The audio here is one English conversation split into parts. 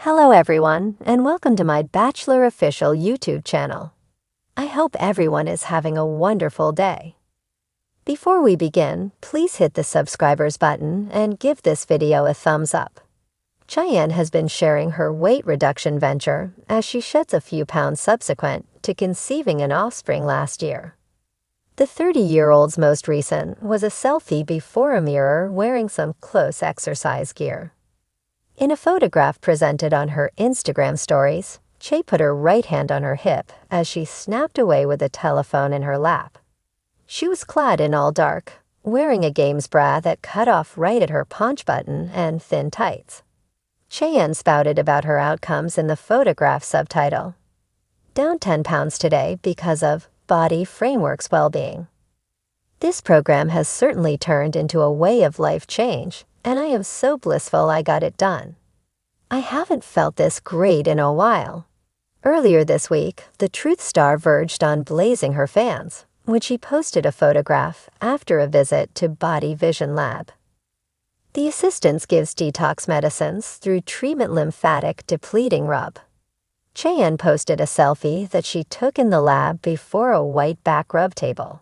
Hello everyone, and welcome to my Bachelor Official YouTube channel. I hope everyone is having a wonderful day. Before we begin, please hit the subscribers button and give this video a thumbs up. Cheyenne has been sharing her weight reduction venture as she sheds a few pounds subsequent to conceiving an offspring last year. The 30-year-old's most recent was a selfie before a mirror wearing some close exercise gear. In a photograph presented on her Instagram stories, Che put her right hand on her hip as she snapped away with a telephone in her lap. She was clad in all dark, wearing a games bra that cut off right at her paunch button and thin tights. Cheyenne spouted about her outcomes in the photograph subtitle, "Down 10 pounds today because of Body Frameworks Well-Being." This program has certainly turned into a way of life change, and I am so blissful I got it done. I haven't felt this great in a while. Earlier this week, the Truth star verged on blazing her fans when she posted a photograph after a visit to Body Vision Lab. The assistance gives detox medicines through treatment lymphatic depleting rub. Cheyenne posted a selfie that she took in the lab before a white back rub table.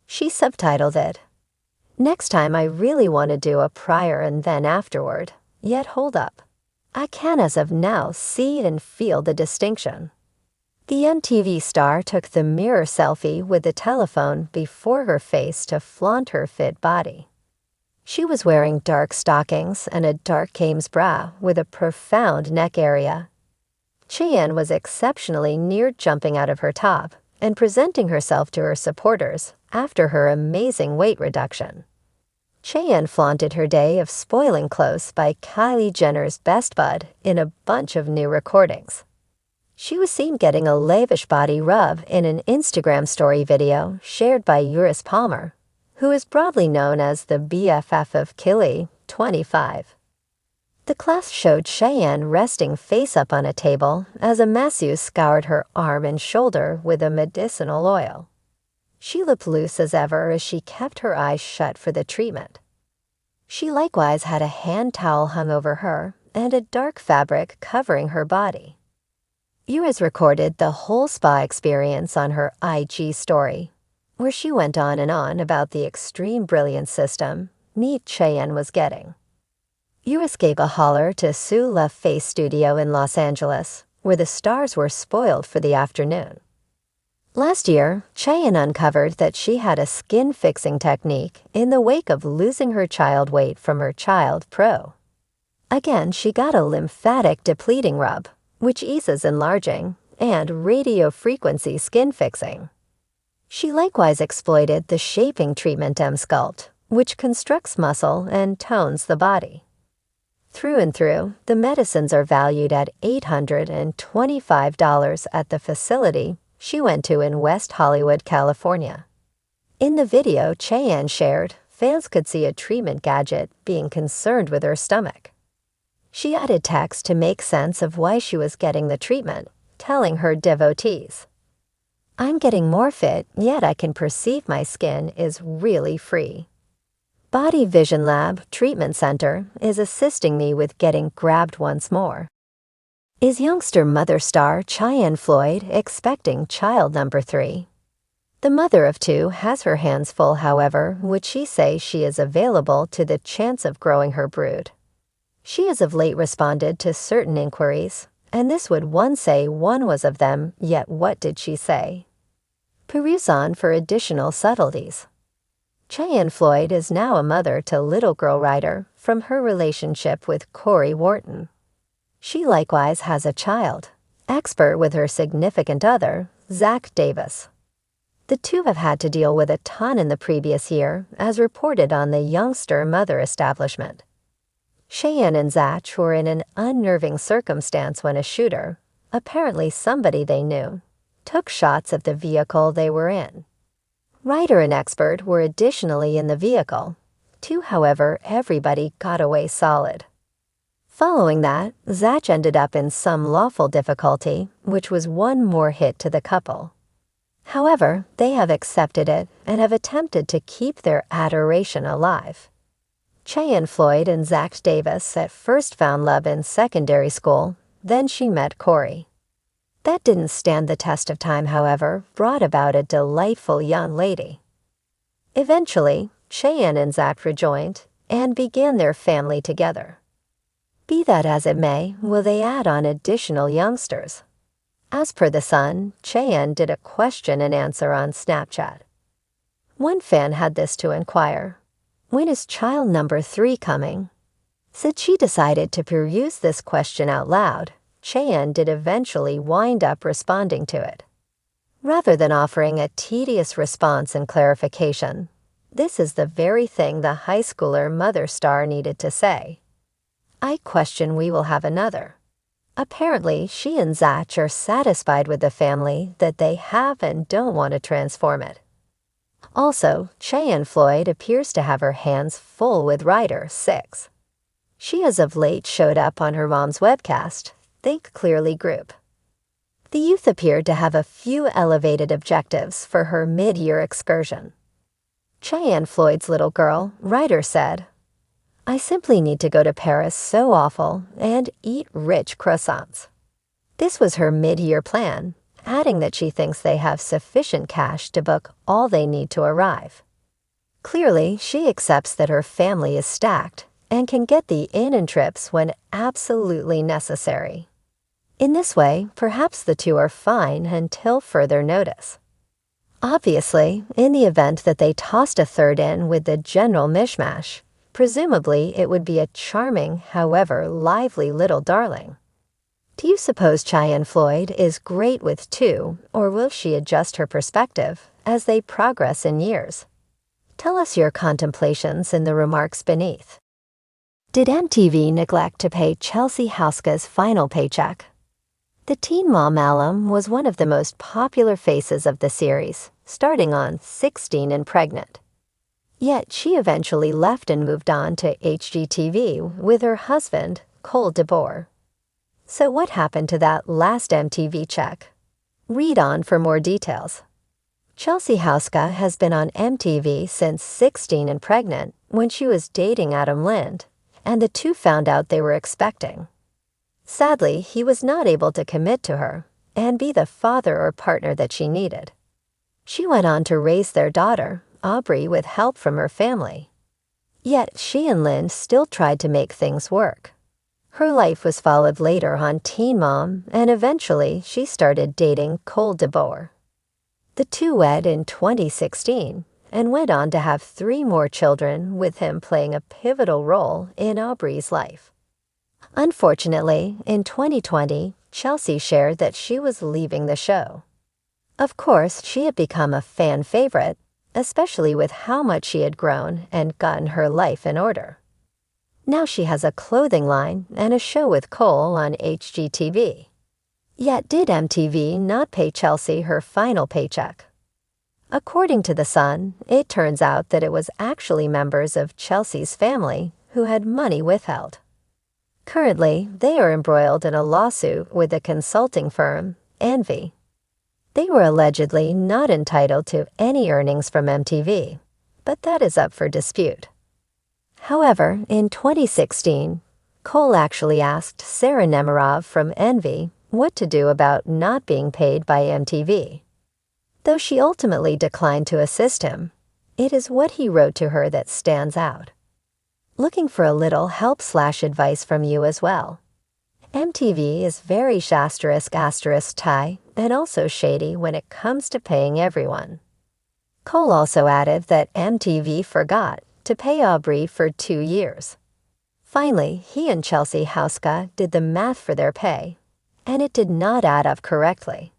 She subtitled it, "Next time I really want to do a prior and then afterward, yet hold up. I can as of now see and feel the distinction." The MTV star took the mirror selfie with the telephone before her face to flaunt her fit body. She was wearing dark stockings and a dark games bra with a profound neck area. Cheyenne was exceptionally near jumping out of her top and presenting herself to her supporters after her amazing weight reduction. Cheyenne flaunted her day of spoiling close by Kylie Jenner's best bud in a bunch of new recordings. She was seen getting a lavish body rub in an Instagram story video shared by Uris Palmer, who is broadly known as the BFF of Kylie, 25. The class showed Cheyenne resting face up on a table as a masseuse scoured her arm and shoulder with a medicinal oil. She looked loose as ever as she kept her eyes shut for the treatment. She likewise had a hand towel hung over her and a dark fabric covering her body. Uris recorded the whole spa experience on her IG story, where she went on and on about the extreme brilliance system neat Cheyenne was getting. Uris gave a holler to Sue La Face Studio in Los Angeles, where the stars were spoiled for the afternoon. Last year, Cheyenne uncovered that she had a skin-fixing technique in the wake of losing her child weight from her child pro. Again, she got a lymphatic depleting rub, which eases enlarging, and radiofrequency skin fixing. She likewise exploited the shaping treatment M-Sculpt, which constructs muscle and tones the body. Through and through, the medicines are valued at $825 at the facility she went to in West Hollywood, California. In the video Cheyenne shared, fans could see a treatment gadget being concerned with her stomach. She added text to make sense of why she was getting the treatment, telling her devotees, "I'm getting more fit, yet I can perceive my skin is really free. Body Vision Lab Treatment Center is assisting me with getting grabbed once more." Is youngster mother star Cheyenne Floyd expecting child number 3? The mother of 2 has her hands full, however, which she says she is available to the chance of growing her brood. She has of late responded to certain inquiries, and this would one say one was of them, yet what did she say? Peruse on for additional subtleties. Cheyenne Floyd is now a mother to little girl Ryder from her relationship with Corey Wharton. She likewise has a child, expert with her significant other, Zach Davis. The two have had to deal with a ton in the previous year, as reported on the youngster mother establishment. Cheyenne and Zach were in an unnerving circumstance when a shooter, apparently somebody they knew, took shots at the vehicle they were in. Ryder and expert were additionally in the vehicle. However, everybody got away solid. Following that, Zach ended up in some lawful difficulty, which was one more hit to the couple. However, they have accepted it and have attempted to keep their adoration alive. Cheyenne Floyd and Zach Davis at first found love in secondary school, then she met Corey. That didn't stand the test of time, however, brought about a delightful young lady. Eventually, Cheyenne and Zach rejoined and began their family together. Be that as it may, will they add on additional youngsters? As per The Sun, Cheyenne did a question and answer on Snapchat. One fan had this to inquire: when is child number 3 coming? Since she decided to peruse this question out loud, Cheyenne did eventually wind up responding to it. Rather than offering a tedious response and clarification, this is the very thing the high schooler mother star needed to say. I question we will have another. Apparently, she and Zach are satisfied with the family that they have and don't want to transform it. Also, Cheyenne Floyd appears to have her hands full with Rider 6. She has of late showed up on her mom's webcast, Think Clearly group. The youth appeared to have a few elevated objectives for her mid-year excursion. Cheyenne Floyd's little girl, Ryder, said, I simply need to go to Paris so awful and eat rich croissants. This was her mid-year plan, adding that she thinks they have sufficient cash to book all they need to arrive. Clearly, she accepts that her family is stacked and can get the in and trips when absolutely necessary. In this way, perhaps the two are fine until further notice. Obviously, in the event that they tossed a third in with the general mishmash, presumably it would be a charming, however lively little darling. Do you suppose Cheyenne Floyd is great with 2, or will she adjust her perspective as they progress in years? Tell us your contemplations in the remarks beneath. Did MTV neglect to pay Chelsea Houska's final paycheck? The teen mom alum was one of the most popular faces of the series, starting on 16 and Pregnant. Yet she eventually left and moved on to HGTV with her husband, Cole DeBoer. So what happened to that last MTV check? Read on for more details. Chelsea Houska has been on MTV since 16 and Pregnant when she was dating Adam Lind, and the two found out they were expecting. Sadly, he was not able to commit to her and be the father or partner that she needed. She went on to raise their daughter, Aubrey, with help from her family. Yet she and Lynn still tried to make things work. Her life was followed later on Teen Mom, and eventually she started dating Cole DeBoer. The two wed in 2016 and went on to have 3 more children, with him playing a pivotal role in Aubrey's life. Unfortunately, in 2020, Chelsea shared that she was leaving the show. Of course, she had become a fan favorite, especially with how much she had grown and gotten her life in order. Now she has a clothing line and a show with Cole on HGTV. Yet did MTV not pay Chelsea her final paycheck? According to The Sun, it turns out that it was actually members of Chelsea's family who had money withheld. Currently, they are embroiled in a lawsuit with the consulting firm, Envy. They were allegedly not entitled to any earnings from MTV, but that is up for dispute. However, in 2016, Cole actually asked Sarah Nemerov from Envy what to do about not being paid by MTV. Though she ultimately declined to assist him, it is what he wrote to her that stands out. Looking for a little help/advice from you as well. MTV is very ***tie and also shady when it comes to paying everyone. Cole also added that MTV forgot to pay Aubrey for 2 years. Finally, he and Chelsea Houska did the math for their pay, and it did not add up correctly.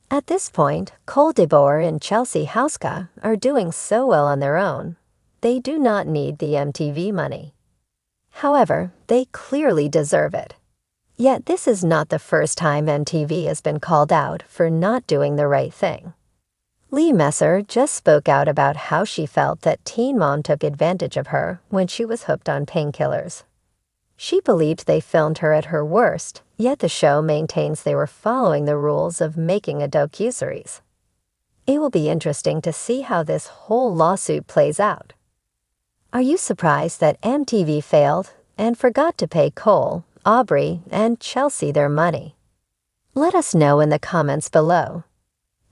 At this point, Cole DeBoer and Chelsea Houska are doing so well on their own, they do not need the MTV money. However, they clearly deserve it. Yet this is not the first time MTV has been called out for not doing the right thing. Lee Messer just spoke out about how she felt that Teen Mom took advantage of her when she was hooked on painkillers. She believed they filmed her at her worst, yet the show maintains they were following the rules of making a docuseries. It will be interesting to see how this whole lawsuit plays out. Are you surprised that MTV failed and forgot to pay Cole, Aubrey, and Chelsea their money? Let us know in the comments below.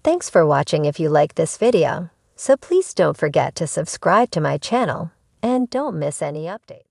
Thanks for watching. If you like this video, so please don't forget to subscribe to my channel and don't miss any updates.